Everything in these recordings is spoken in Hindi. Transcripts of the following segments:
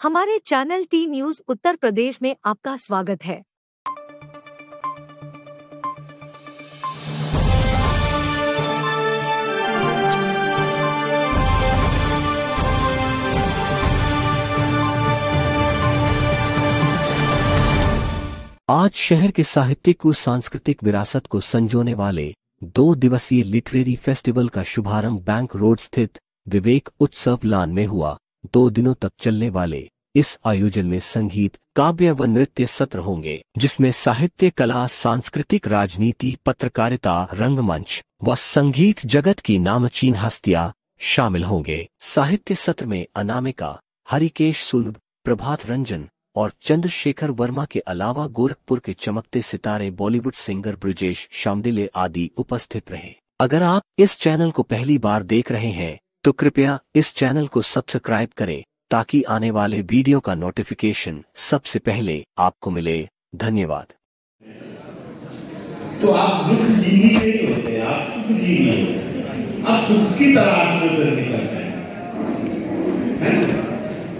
हमारे channel T news Uttar Pradesh में आपका स्वागत है। आज शहर के साहित्यिक व सांस्कृतिक विरासत को संजोने वाले 2 दिवसीय लिटरेरी फेस्टिवल का शुभारंभ बैंक रोड स्थित विवेक उत्सव लान में हुआ। 2 दिनों तक चलने वाले इस आयोजन में संगीत, काव्य व नृत्य सत्र होंगे, जिसमें साहित्य, कला, सांस्कृतिक, राजनीति, पत्रकारिता, रंगमंच व संगीत जगत की नामचीन हस्तियां शामिल होंगे। साहित्य सत्र में अनामिका, हरिकेश सुलभ, प्रभात रंजन और चंद्रशेखर वर्मा के अलावा गोरखपुर के चमकते सितारे बॉलीवुड सिंगर ब्रजेश शामडिले आदि उपस्थित रहे। अगर आप इस चैनल को पहली बार देख रहे हैं तो कृपया इस चैनल को सब्सक्राइब करें ताकि आने वाले वीडियो का नोटिफिकेशन सबसे पहले आपको मिले। धन्यवाद। तो आप दुख जीवी नहीं होते, आप सुख जीवी होते, आप सुख की तलाश में फिर निकलते हैं।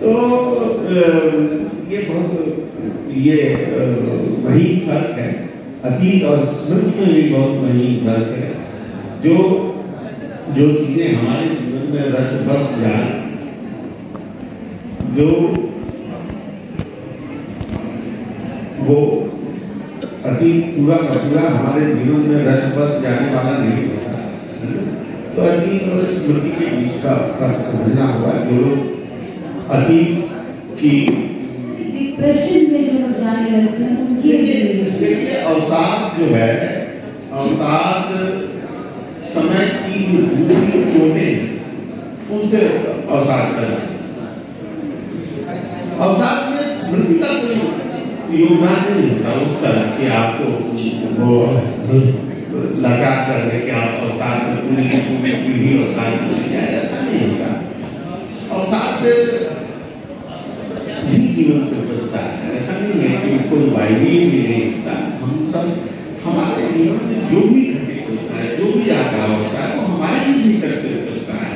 तो ये वही फर्क है, अतीत और स्मृति में भी बहुत वही फर्क है। जो चीजें हमारे जीवन में रच बस जाए, जो वो अतीत पूरा का पूरा हमारे जीवन में रच बस जाने वाला नहीं होता। तो अतीत और स्मृति के बीच का फर्क समझना होगा। जो लोग अतीत की डिप्रेशन में जो जाने लगते हैं उनके लिए अवसाद जो है, अवसाद समय की दूसरी चोटें, उनसे अवसाद करना। अवसाद में स्मृति का कोई योगदान नहीं होता उस तरह कि आपको वो लाचार कर दे कि आप अवसाद में पूरी पीढ़ी अवसाद में जाए, ऐसा नहीं होता। अवसाद भी जीवन से बचता है, ऐसा नहीं है कि कोई वायवीय भी नहीं होता। हम सब हमारे जीवन में जो भी घटित होता है, जो भी आकार होता है, वो हमारे ही भीतर से बचता है।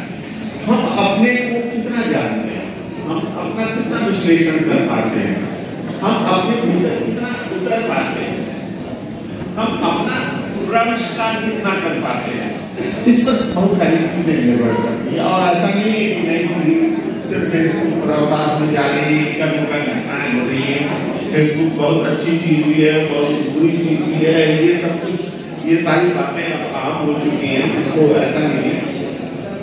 हम अपने को कितना जानते हैं, हम अपना कितना विश्लेषण कर पाते हैं, हम अपने भीतर कितना उतर पाते हैं, हम अपना पुनराविष्कार कितना कर पाते हैं, इस पर बहुत सारी चीजें निर्भर करती है। और ऐसा नहीं है कि नई पीढ़ी सिर्फ फेसबुक पर अवसाद में जा रही है, कभी घटनाएं हो रही है। फेसबुक बहुत अच्छी चीज भी है, बहुत बुरी चीज भी है। ये सब कुछ, ये सारी बातें अब आम हो चुकी हैं, इसको ऐसा नहीं है।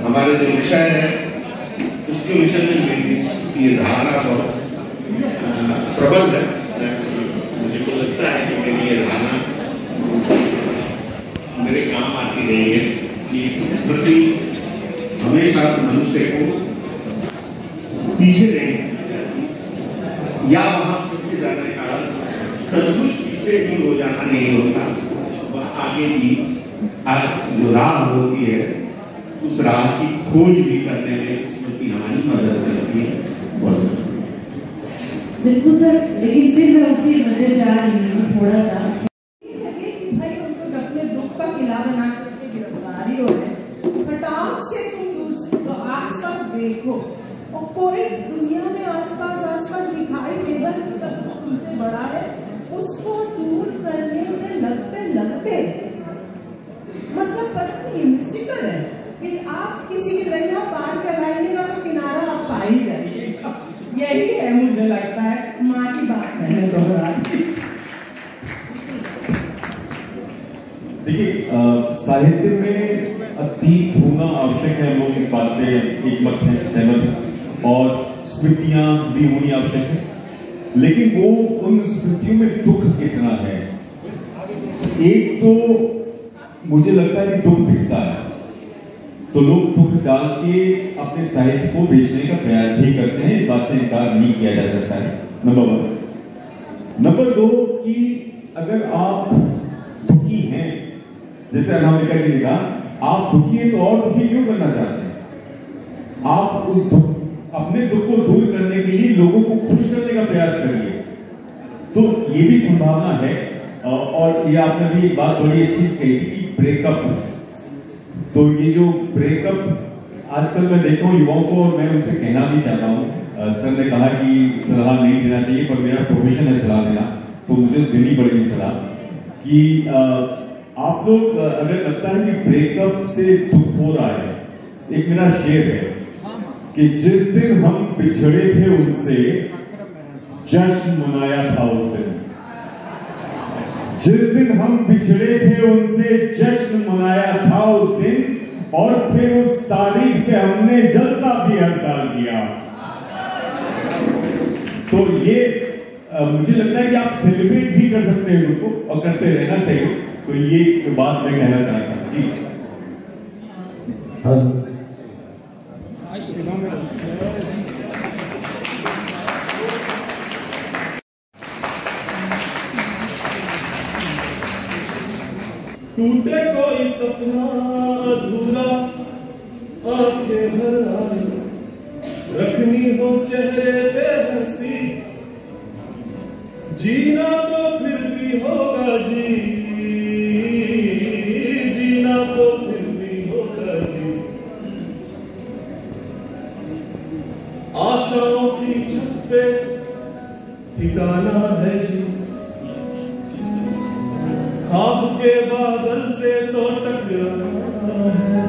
हमारे जो विषय है उसके विषय में मेरी ये धारणा बहुत प्रबल है। मुझे तो लगता है कि मेरी ये धारणा मेरे काम आती रही है कि स्मृति हमेशा मनुष्य को पीछे नहीं या वहां पीछे जाने का सचमुच पीछे भी हो जाना नहीं होता। वह आगे की जो राह होती है, उस राह की खोज भी करने में स्मृति हमारी मदद करती है। बिल्कुल सर, लेकिन फिर मैं उसी मदद जा रही हूँ थोड़ा सा भाई उनको अपने दुख का किला बनाकर उसकी गिरफ्तारी हो गए। फटाक से तुम आसपास देखो और कोई दुनिया में आसपास दिखाई देगा जिसका दुख तुमसे बड़ा है, उसको दूर करने में लगते मतलब पता नहीं मिस्टिकल है कि आप किसी की दरिया पार कराइए ना तो किनारा आप पा ही जाइएगा। यही है, मुझे लगता है। माँ की बात मैंने दोहरा दी। देखिए, साहित्य में अतीत होना आवश्यक है, हम लोग इस बात पे एक मत हैं, सहमत हैं, और स्मृतियां भी होनी आवश्यक है। लेकिन वो उन स्मृतियों में दुख कितना है, एक तो मुझे लगता है कि दुख दिखता है तो लोग दुख डाल के अपने साहित्य को बेचने का प्रयास भी करते हैं, इस बात से इनकार नहीं किया जा सकता है। नंबर 1। नंबर 2 कि अगर आप दुखी हैं, जैसे अनामिका जी ने कहा, आप दुखी हैं तो और दुखी क्यों करना चाहते हैं? आप उस अपने दुख को दूर करने के लिए लोगों को खुश करने का प्रयास करिए। तो ये भी संभावना है। और ये आपने भी एक बात बड़ी अच्छी कही कि ब्रेकअप, तो ये जो ब्रेकअप आजकल मैं देखता हूँ युवाओं को, और मैं उनसे कहना भी चाहता हूँ सर ने कहा कि सलाह नहीं देना चाहिए, पर मेरा प्रोफेशन है सलाह देना, तो मुझे देनी पड़ेगी सलाह कि आप लोग अगर लगता है कि ब्रेकअप से दुख हो रहा है, एक मेरा शेर है कि जिस दिन हम बिछड़े थे उनसे जश्न मनाया था उस दिन, जिस दिन हम बिछड़े थे उनसे जश्न मनाया था उस दिन, और फिर उस तारीख पे हमने जलसा भी हर साल किया। तो ये मुझे लगता है कि आप सेलिब्रेट भी कर सकते हैं उनको और करते रहना चाहिए। तो ये बात मैं कहना चाहता हूं जी। टूटे कोई सपना अधूरा, आंखें भर आई, रखनी हो चेहरे पे हंसी, जीना तो फिर भी होगा जी, जीना तो फिर भी होगा जी। आशाओं की छत पे ठिकाना है जी, ख्वाब के बादल से तो टकराना है,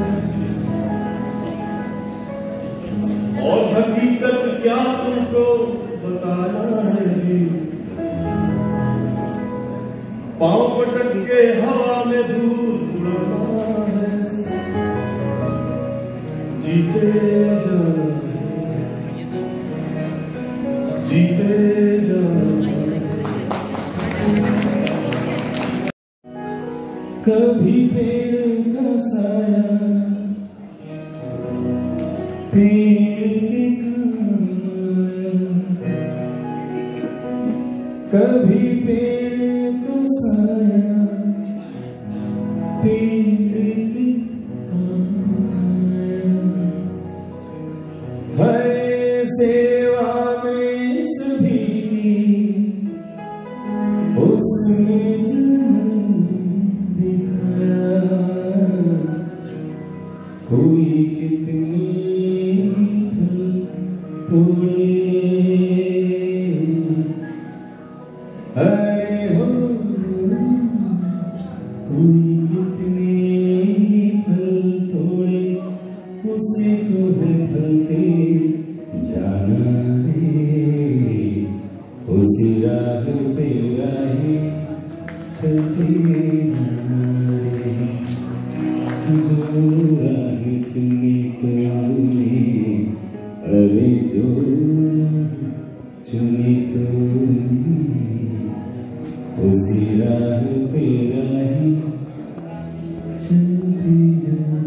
और हकीकत क्या तुमको बताना है जी। पांव पटक के हवा में दूर उड़ाना है, जीते जाना है, जीते जाना है। कभी पेड़ का साया पेड़ कभी पेड़ का साया पेड़ है सेवा में सभी उसने कोई कितनी थोड़े अरे हो, कोई कितने फल थोड़े, उसे तो है फलते जाना है, उसी राह पे राहे चलते जाना है। जो राह चुनी तूने, अरे जो चुनी तूने, उसी राह पे राही चलते जाना।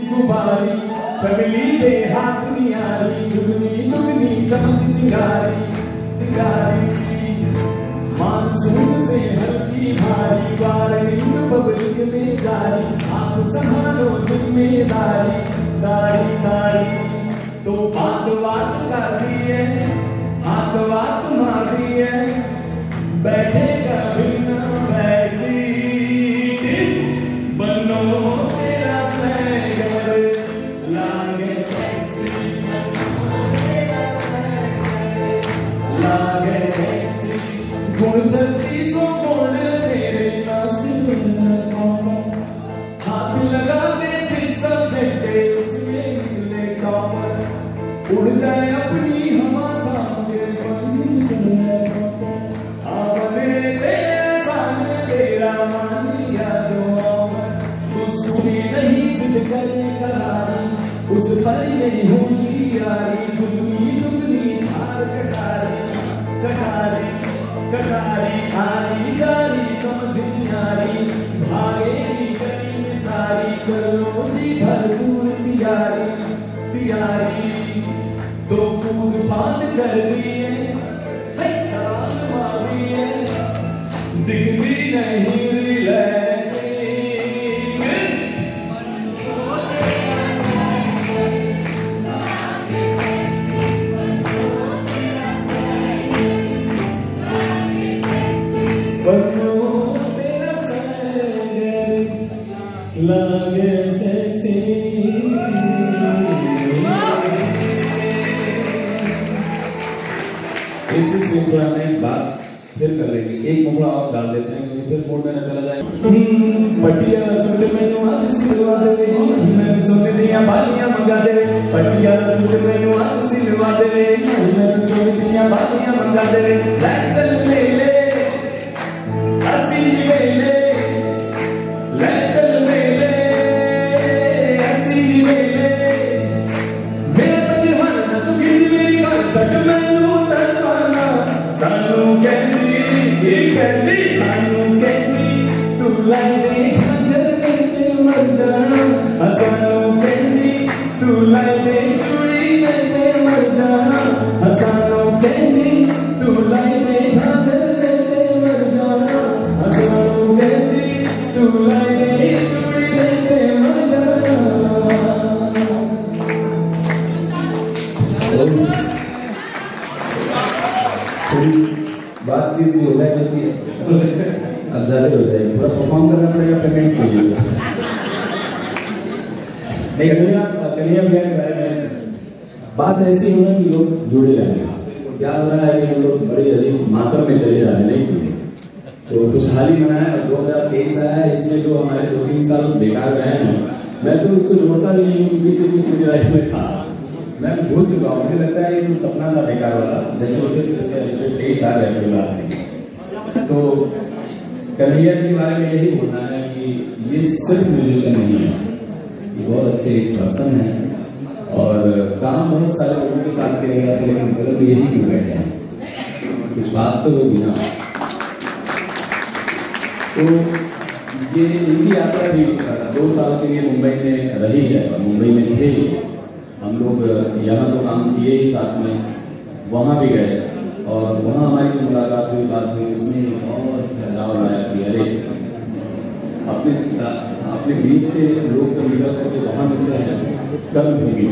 गुबारी पगली दे हाथ नियारी, दुगनी दुगनी चमक चिंगारी चिंगारी, मानसून से हल्की भारी, वारंग पब्लिक में जारी, आप संभालो जिम्मेदारी दारी दारी। तो बात बात करती है, हाथ बात मारती है, बैठेगा बिना बैसीट, बनो तेरा सैगर लागे सेक्सी, लागे सेक्सी, गुण जल्दी सो गुण मेरे नासिक कौन, हाथ लगा दे जिस सब्जेक्ट पे उसमें मिले टॉपर, उड़ जाए अपनी हवा थामे बन जाए आपने तेरे सामने तेरा मानिया जो सुनी नहीं जिद करे करारी, उस पर यही होशियारी, दुगनी दुगनी धार कटारी कटारी कटारी, आरी जारी समझ न्यारी, भागेगी गली में सारी, करो जी भरपूर तैयारी तैयारी। तो कूद फांद कर दिए, छलांग मारी है, दिखती नहीं रिलैक्सिंग, बनो तेरा सैगर लागे सेक्सी। फिर कर लेंगे, एक मुखड़ा और डाल देते हैं क्योंकि फिर मोड में ना चला जाए। पटिया सूट मैनू आज सिलवा दे, मैं सोने दिया बालियां मंगा दे, पटिया सूट मैनू आज सिलवा दे, मैं सोने दिया बालियां मंगा दे, ले चल ले ले हसी ले ले, ले चल ले ले हसी ले ले, मेरा तो दीवाना ना तू खिंच मेरी बात चट मैनू तड़पाना, सानू कहनी सानू कहनी तू लाई दे झांझर करके मर जाना, सानू कहनी तू लाई दे चूड़ी करके मर जाना, सानू कहनी तू लाई दे झांझर करके मर जाना, सानू कहनी तू लाई दे चूड़ी करके मर जाना। बातचीत भी हो जाए क्योंकि अब ज्यादा हो जाएगी, पूरा परफॉर्म करना पड़ेगा, पेमेंट चाहिए। नहीं कन्हैया भैया के बारे में बात ऐसी हो ना कि लोग जुड़े रहें। क्या हो रहा है कि लोग बड़ी अधिक मात्रा में चले जा रहे हैं, नहीं चाहिए। तो खुशहाली मनाया, 2023 आया, इसमें जो हमारे 2-3 साल बेकार रहे हैं, मैं तो उसको जोड़ता नहीं हूँ क्योंकि सिर्फ मेरी लाइफ में था, मैं भूल चुका हूँ। मुझे लगता है ये सपना था बेकार वाला, जैसे होते 23 आ गए कोई बात नहीं। तो कन्हैया के बारे में यही बोलना है कि ये सिर्फ म्यूजिशियन नहीं है, ये बहुत अच्छे पर्सन है और काम बहुत सारे लोगों के साथ किया गया था, लेकिन मतलब यही क्यों बैठे हैं, कुछ बात तो होगी ना। तो ये इनकी यात्रा भी 2 साल के लिए मुंबई में रही है, मुंबई में थे हम लोग, यहाँ तो काम किए ही साथ में, वहाँ भी गए और वहाँ हमारी जो मुलाकात हुई, बात हुई, उसमें बहुत ठहराव आया कि अरे अपने बीच से लोग जब निकल करके वहाँ मिलते हैं कल भी,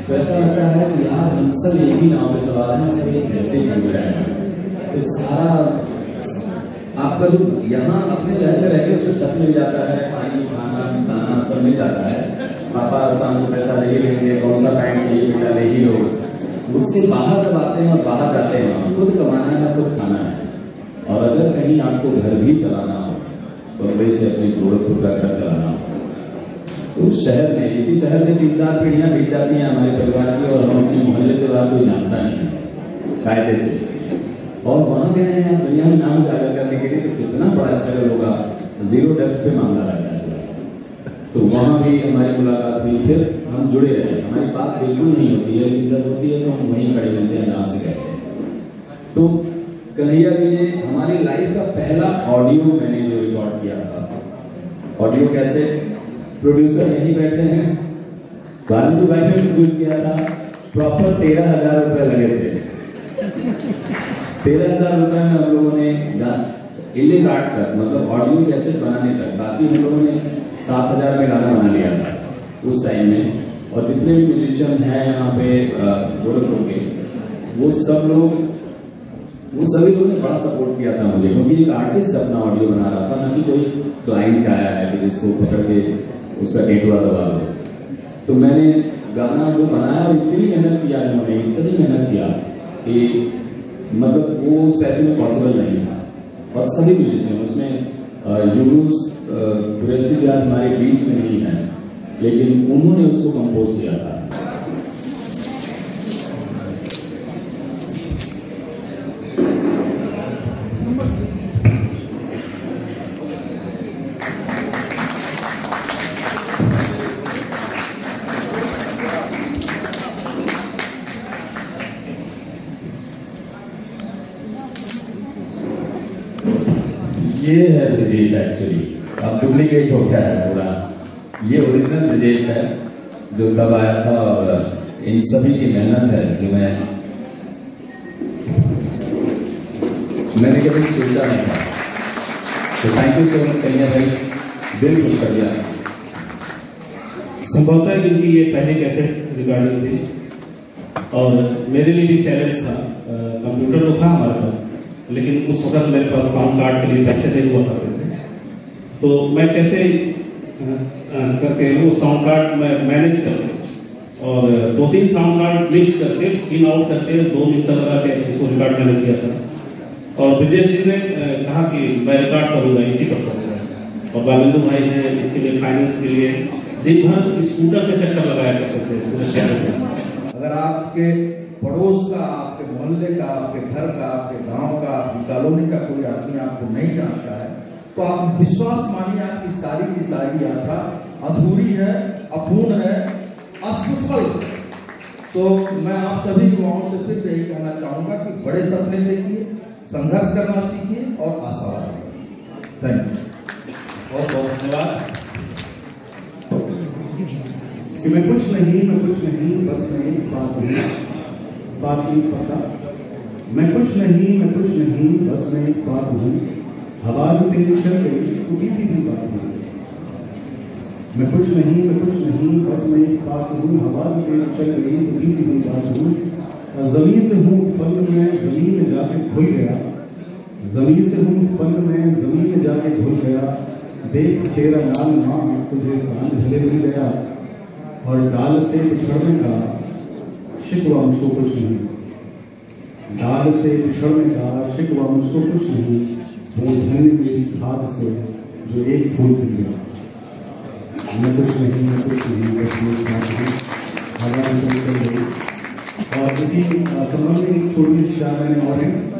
तो ऐसा लगता है कि यार हम सब एक ही नाव पे सवार हैं, सब एक जैसे ही घूम रहे हैं। तो सारा आपका जो यहाँ अपने शहर में रहकर तो छत मिल जाता है, पानी खाना दाना सब मिल जाता है, पापा शाम को पैसा ले लेंगे, कौन सा पैंट चाहिए बेटा ले ही लो। उससे बाहर जब आते हैं और बाहर जाते हैं, खुद कमाना है खुद खाना है, और अगर कहीं आपको घर भी चलाना हो, बम्बई से अपने गोरखपुर का घर चलाना हो, तो उस शहर में, इसी शहर में 3-4 पीढ़ियां बीत जाती हैं हमारे परिवार की, और हम अपने मोहल्ले से बाहर कोई जानता नहीं है कायदे से, और वहाँ गए हैं दुनिया में नाम उजागर करने के लिए, तो कितना बड़ा स्ट्रगल होगा, 0 डेप्थ पे मामला रहता है। तो वहाँ भी हमारी मुलाकात हुई, फिर हम जुड़े रहे, हमारी बात बिल्कुल नहीं होती है, लेकिन जब होती है तो हम वहीं खड़े मिलते हैं जहाँ से गए थे। तो कन्हैया जी ने हमारी लाइफ का पहला ऑडियो मैंने जो रिकॉर्ड किया था, ऑडियो कैसे, प्रोड्यूसर यहीं बैठे हैं, गांधी भाई ने प्रोड्यूस किया था, प्रॉपर 13,000 रुपये लगे थे। 13,000 रुपये में हम लोगों ने इले काट कर, मतलब ऑडियो कैसे बनाने तक, बाकी हम लोगों ने 7,000 में गाना बना लिया था उस टाइम में। और जितने भी म्यूजिशियन हैं यहाँ पे गोरखपुर के, वो सभी लोगों ने बड़ा सपोर्ट किया था मुझे, क्योंकि एक आर्टिस्ट अपना ऑडियो बना रहा था, ना कि कोई क्लाइंट आया है कि जिसको पकड़ के उसका टेटुआ दबा दो। तो मैंने गाना वो बनाया और इतनी मेहनत किया इन्होंने, इतनी मेहनत किया कि मतलब वो उस पैसे में पॉसिबल नहीं था। और सभी म्यूजिशियन उसमें यूनुस कुरैशी भी आज हमारे बीच में नहीं है, लेकिन उन्होंने उसको कंपोज किया था। ये है ब्रजेश, एक्चुअली अब डुप्लीकेट हो गया है पूरा, ये ओरिजिनल ब्रजेश है जो तब आया था, और इन सभी की मेहनत है जो मैंने कभी सोचा नहीं था। तो thank you so much Kanhaiya भाई, दिल खुश कर दिया। संभवतः क्योंकि ये पहले कैसेट रिकॉर्डिंग थी और मेरे लिए भी चैलेंज था, कंप्यूटर तो था हमारे पास, लेकिन उस वक्त मेरे पास साउंड कार्ड के लिए पैसे नहीं हुआ करते थे, तो मैं कैसे करके वो साउंड कार्ड मैं मैनेज करके और 2-3 साउंड कार्ड मिक्स करके इन आउट करके 2 मिक्सर लगा के इसको रिकॉर्ड मैंने किया था। और ब्रजेश जी ने कहा कि मैं रिकॉर्ड करूंगा, इसी पर करूंगा। और बालेंदु भाई ने इसके लिए फाइनेंस के लिए दिन भर स्कूटर से चक्कर लगाया करते थे पूरे शहर में। अगर आपके पड़ोस का, आपके मोहल्ले का, आपके घर का, आपके गांव का, आपकी कॉलोनी का कोई आदमी आपको नहीं जानता है तो आप विश्वास मानिए आपकी सारी की सारी यात्रा अधूरी है, अपूर्ण है, असफल। तो मैं आप सभी युवाओं से फिर यही कहना चाहूंगा कि बड़े सपने देखिए, संघर्ष करना सीखिए और आशावाद रखिए। थैंक यू, बहुत बहुत धन्यवाद। कि मैं कुछ नहीं, बस मैं एक बात नहीं पता। मैं कुछ नहीं, बस मैं एक बात हूँ, हवा जो तेरी चल गई तो बीती भी बात हूँ। मैं कुछ नहीं, बस मैं एक बात हूँ, हवा जो तेरी चल गई तो बीती भी बात हूँ। जमीन से हूँ उत्पन्न में, जमीन में जाके घुल गया, जमीन से हूँ उत्पन्न में, जमीन में जाके घुल गया। देख तेरा लाल माँ तुझे सांझ ढले मिल गया, और डाल से बिछड़ने का शिकवा मुझको कुछ नहीं, डाल से बिछड़ने का शिकवा मुझको कुछ नहीं। वो धन्य मेरी खाद से जो एक फूल खिल गया। मैं कुछ नहीं, बस मैं बात हूँ, हवा निकल गई। और इसी संबंध में एक छोटी सी चार मैंने और है।